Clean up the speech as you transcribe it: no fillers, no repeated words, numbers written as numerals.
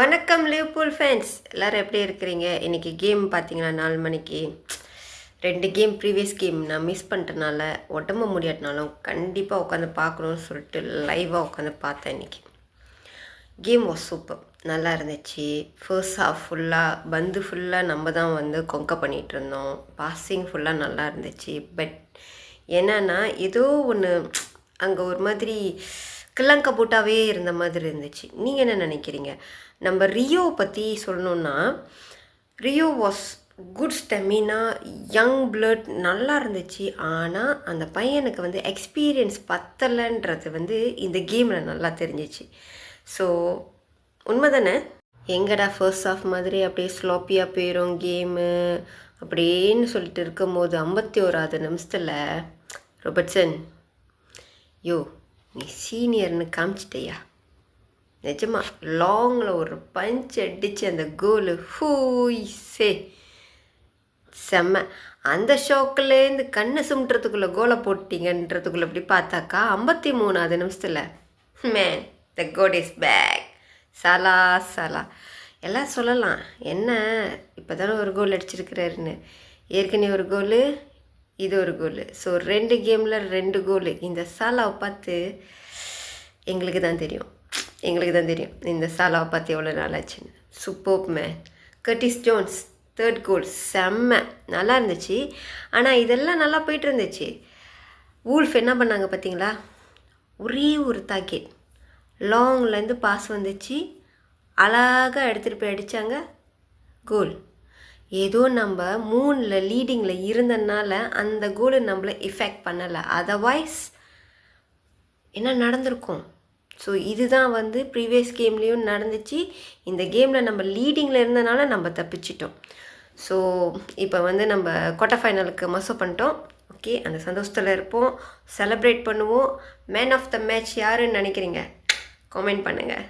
வணக்கம் Liverpool fans எல்லோரும் எப்படி இருக்கிறீங்க? இன்றைக்கி கேம் பார்த்தீங்கன்னா 4 மணிக்கு 2 கேம் ப்ரீவியஸ் கேம் நான் மிஸ் பண்ணிட்டனால உடம்பு முடியாட்டினாலும் கண்டிப்பாக உட்காந்து பார்க்கணுன்னு சொல்லிட்டு லைவாக உட்காந்து பார்த்தேன். இன்றைக்கி கேம் வாஸ் சூப்பர், நல்லா இருந்துச்சு. ஃபர்ஸ்ட் ஹாஃப் ஃபுல்லாக ஃபுல்லாக நம்ம தான் வந்து கொங்க பண்ணிகிட்டு இருந்தோம். பாஸிங் ஃபுல்லாக நல்லா இருந்துச்சு. பட் என்னன்னா ஏதோ ஒன்று அங்கே ஒரு மாதிரி கிளங்க போட்டாவே இருந்த மாதிரி இருந்துச்சு. நீங்கள் என்ன நினைக்கிறீங்க? நம்ம ரியோ பற்றி சொல்லணுன்னா, Rio was good stamina, young blood, நல்லா இருந்துச்சு. ஆனால் அந்த பையனுக்கு வந்து எக்ஸ்பீரியன்ஸ் பத்தலைன்றது வந்து இந்த கேமில் நல்லா தெரிஞ்சிச்சு. ஸோ உண்மை தானே? எங்கடா ஃபர்ஸ்ட் ஆஃப் மாதிரி அப்படியே ஸ்லோப்பியாக போயிடும் கேமு அப்படின்னு சொல்லிட்டு இருக்கும்போது 51வது நிமிஷத்தில் ரொபர்ட்சன், யோ நீ சீனியர்னு காமிச்சிட்டையா? நிஜமா லாங்கில் ஒரு பஞ்ச் அடித்து அந்த கோலு ஹூய்ஸே செம்ம. அந்த ஷோக்கிலேருந்து கண்ணை சும்ட்டுறதுக்குள்ளே கோலை போட்டிங்கன்றதுக்குள்ளே அப்படி பார்த்தாக்கா 53வது நிமிஷத்தில் man the code is back. சலா எல்லாம் சொல்லலாம், என்ன இப்போ தானே ஒரு கோல் அடிச்சிருக்கிறாருன்னு. ஏற்கனவே ஒரு கோலு, இது ஒரு கோலு. ஸோ 2 கேமில் 2 கோலு. இந்த சாலாவை பார்த்து எங்களுக்கு தான் தெரியும் இந்த சாலாவை பார்த்து எவ்வளோ நாள் ஆச்சுன்னு. Super man. Curtis Jones 3rd கோல் செம்ம நல்லா இருந்துச்சு. ஆனால் இதெல்லாம் நல்லா போயிட்டு இருந்துச்சு. வூல்ஃப் என்ன பண்ணாங்க பார்த்தீங்களா? ஒரே ஒரு தாக்கெட் லாங்லேருந்து பாஸ் வந்துச்சு, அழகாக எடுத்துகிட்டு போய் அடித்தாங்க, கோல். ஏதோ நம்ம 3ல் லீடிங்கில் இருந்ததுனால அந்த கோலு நம்மளை எஃபெக்ட் பண்ணலை. அதர்வைஸ் என்ன நடந்திருக்கும்? ஸோ இதுதான் வந்து ப்ரீவியஸ் கேம்லேயும் நடந்துச்சு. இந்த கேமில் நம்ம லீடிங்கில் இருந்தனால நம்ம தப்பிச்சிட்டோம். ஸோ இப்போ வந்து நம்ம குவார்ட்டர் ஃபைனலுக்கு மசோ பண்ணிட்டோம். ஓகே, அந்த சந்தோஷத்தில் இருப்போம், செலிப்ரேட் பண்ணுவோம். மேன் ஆஃப் த மேட்ச் யாருன்னு நினைக்கிறீங்க? கமெண்ட் பண்ணுங்கள்.